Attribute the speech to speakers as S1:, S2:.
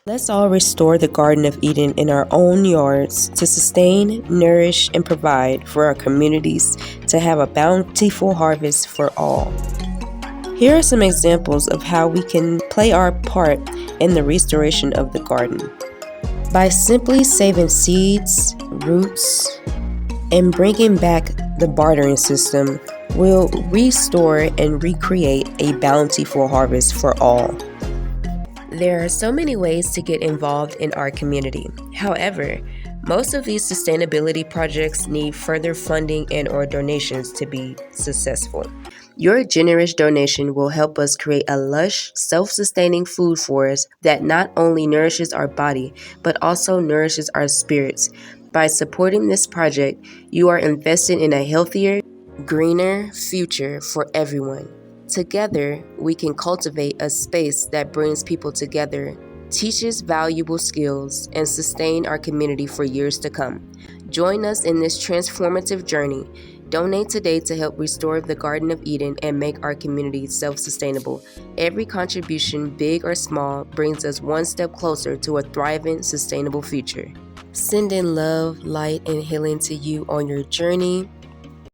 S1: Let's all restore the Garden of Eden in our own yards to sustain, nourish, and provide for our communities to have a bountiful harvest for all. Here are some examples of how we can play our part in the restoration of the garden. By simply saving seeds, roots, and bringing back the bartering system, we'll restore and recreate a bountiful harvest for all. There are so many ways to get involved in our community. However, most of these sustainability projects need further funding and/or donations to be successful. Your generous donation will help us create a lush, self-sustaining food forest that not only nourishes our body, but also nourishes our spirits. By supporting this project, you are investing in a healthier, greener future for everyone. Together, we can cultivate a space that brings people together, teaches valuable skills, and sustain our community for years to come. Join us in this transformative journey. Donate today to help restore the Garden of Eden and make our community self-sustainable. Every contribution, big or small, brings us one step closer to a thriving, sustainable future. Sending love, light, and healing to you on your journey.